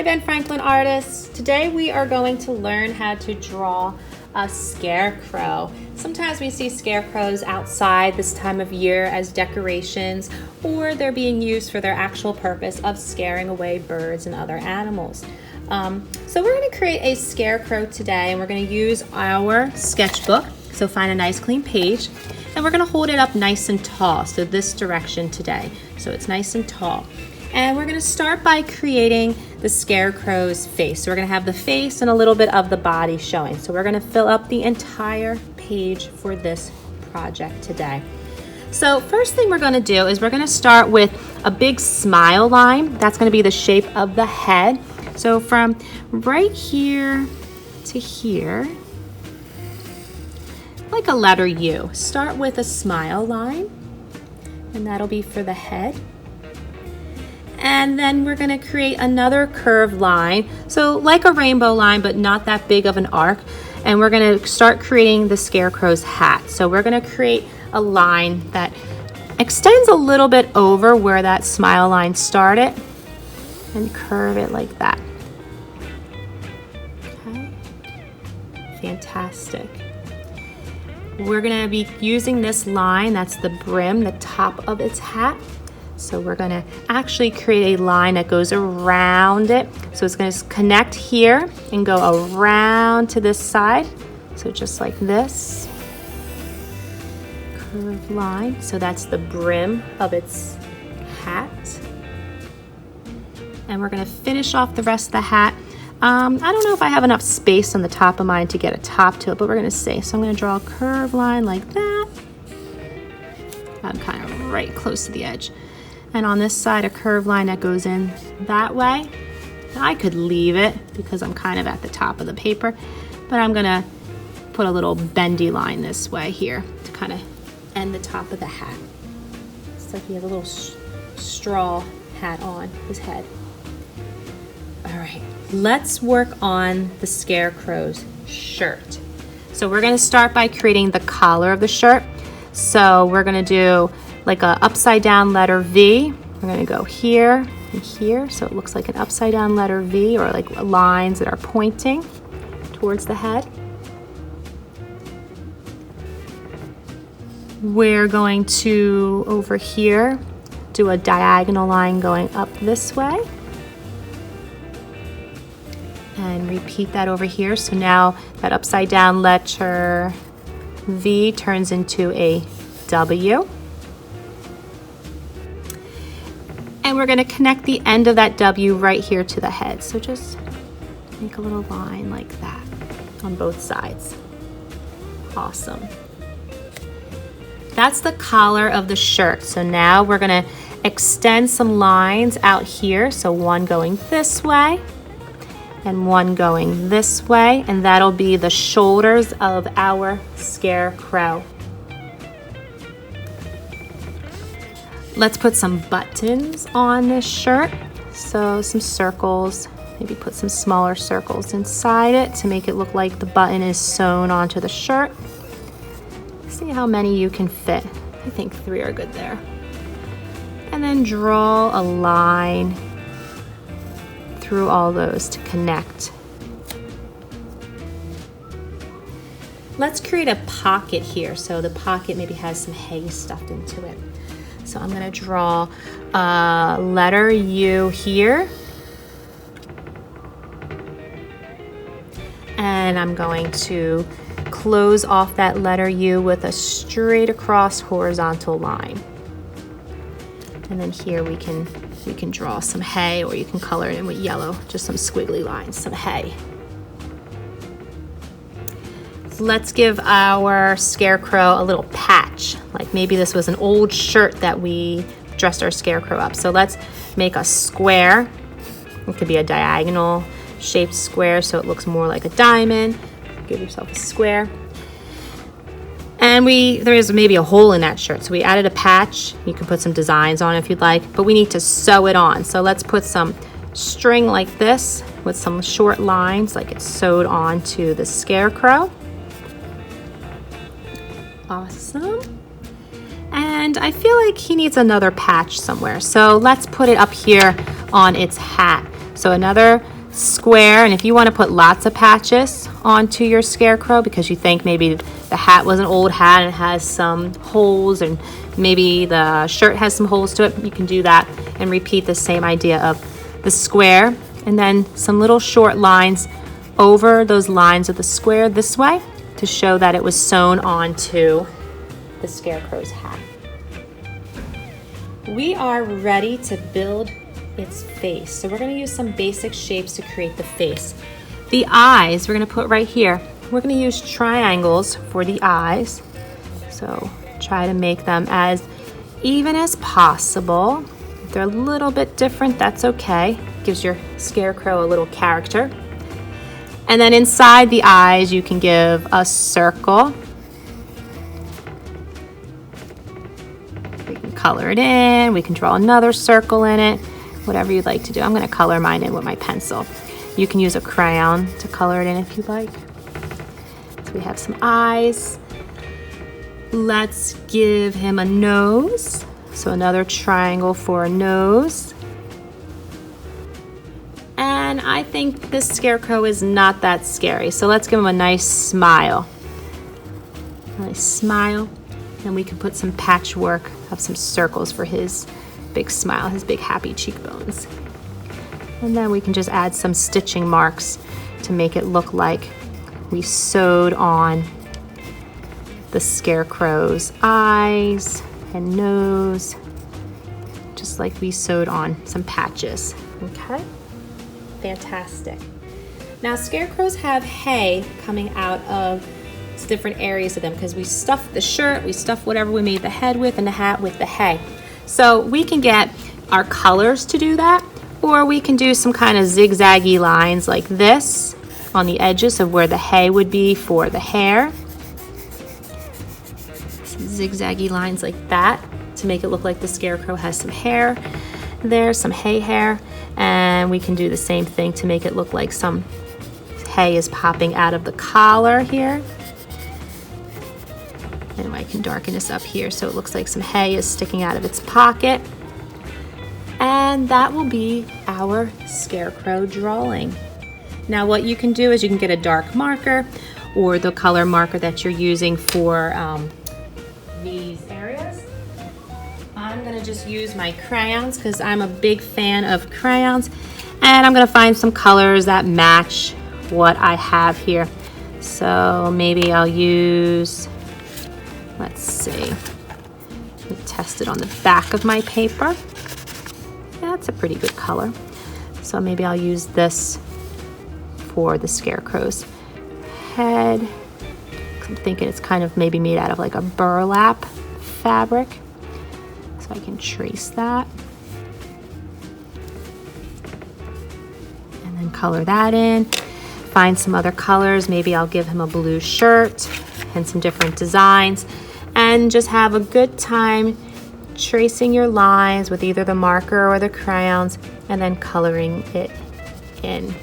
Ben Franklin artists. Today we are going to learn how to draw a scarecrow. Sometimes we see scarecrows outside this time of year as decorations, or they're being used for their actual purpose of scaring away birds and other animals. So we're going to create a scarecrow today, and we're going to use our sketchbook. So find a nice clean page, and we're going to hold it up nice and tall, so this direction today. So it's nice and tall. And we're going to start by creating the scarecrow's face. So we're going to have the face and a little bit of the body showing. So we're going to fill up the entire page for this project today. So first thing we're going to do is we're going to start with a big smile line. That's going to be the shape of the head. So from right here to here, like a letter U, start with a smile line, and that'll be for the head. And then we're going to create another curved line, so like a rainbow line, but not that big of an arc. And we're going to start creating the scarecrow's hat. So we're going to create a line that extends a little bit over where that smile line started and curve it like that. Okay, fantastic. We're going to be using this line, that's the brim, the top of its hat. So we're going to actually create a line that goes around it. So it's going to connect here and go around to this side. So just like this. Curved line. So that's the brim of its hat. And we're going to finish off the rest of the hat. I don't know if I have enough space on the top of mine to get a top to it, but we're going to see. So I'm going to draw a curved line like that. I'm kind of right close to the edge. And on this side, a curved line that goes in that way. I could leave it because I'm kind of at the top of the paper, but I'm gonna put a little bendy line this way here to kind of end the top of the hat. It's like he has a little straw hat on his head. All right, let's work on the scarecrow's shirt. So we're gonna start by creating the collar of the shirt. So we're gonna do like a upside down letter V. We're gonna go here and here, so it looks like an upside down letter V, or like lines that are pointing towards the head. We're going to, over here, do a diagonal line going up this way. And repeat that over here. So now that upside down letter V turns into a W. And we're going to connect the end of that W right here to the head. So just make a little line like that on both sides. Awesome. That's the collar of the shirt. So now we're going to extend some lines out here. So one going this way and one going this way. And that'll be the shoulders of our scarecrow. Let's put some buttons on this shirt. So some circles, maybe put some smaller circles inside it to make it look like the button is sewn onto the shirt. See how many you can fit. I think 3 are good there. And then draw a line through all those to connect. Let's create a pocket here. So the pocket maybe has some hay stuffed into it. So I'm going to draw a letter U here. And I'm going to close off that letter U with a straight across horizontal line. And then here we can draw some hay, or you can color it in with yellow, just some squiggly lines, some hay. Let's give our scarecrow a little patch. Like maybe this was an old shirt that we dressed our scarecrow up. So let's make a square. It could be a diagonal shaped square so it looks more like a diamond. Give yourself a square. And there is maybe a hole in that shirt. So we added a patch. You can put some designs on if you'd like, but we need to sew it on. So let's put some string like this with some short lines like it's sewed onto the scarecrow. Awesome. And I feel like he needs another patch somewhere. So let's put it up here on its hat. So another square, and if you want to put lots of patches onto your scarecrow because you think maybe the hat was an old hat and it has some holes, and maybe the shirt has some holes to it, you can do that and repeat the same idea of the square and then some little short lines over those lines of the square this way to show that it was sewn onto the scarecrow's hat. We are ready to build its face. So we're going to use some basic shapes to create the face. The eyes we're going to put right here. We're going to use triangles for the eyes. So try to make them as even as possible. If they're a little bit different, that's okay. Gives your scarecrow a little character. And then inside the eyes, you can give a circle. We can color it in. We can draw another circle in it. Whatever you'd like to do. I'm going to color mine in with my pencil. You can use a crayon to color it in if you'd like. So we have some eyes. Let's give him a nose. So another triangle for a nose. And I think this scarecrow is not that scary. So let's give him a nice smile. Nice smile. And we can put some patchwork of some circles for his big smile, his big happy cheekbones. And then we can just add some stitching marks to make it look like we sewed on the scarecrow's eyes and nose, just like we sewed on some patches. Okay, fantastic. Now scarecrows have hay coming out of different areas of them because we stuffed the shirt, we stuffed whatever we made the head with and the hat with the hay. So we can get our colors to do that, or we can do some kind of zigzaggy lines like this on the edges of where the hay would be for the hair. Some zigzaggy lines like that to make it look like the scarecrow has some hair there, some hay hair. And we can do the same thing to make it look like some hay is popping out of the collar here. And I can darken this up here so it looks like some hay is sticking out of its pocket. And that will be our scarecrow drawing. Now what you can do is you can get a dark marker or the color marker that you're using for these areas. I'm gonna just use my crayons because I'm a big fan of crayons. And I'm gonna find some colors that match what I have here. So maybe I'll use, let's see, test it on the back of my paper. Yeah, that's a pretty good color. So maybe I'll use this for the scarecrow's head. I'm thinking it's kind of maybe made out of like a burlap fabric. So I can trace that. And then color that in. Find some other colors. Maybe I'll give him a blue shirt and some different designs. And just have a good time tracing your lines with either the marker or the crayons and then coloring it in.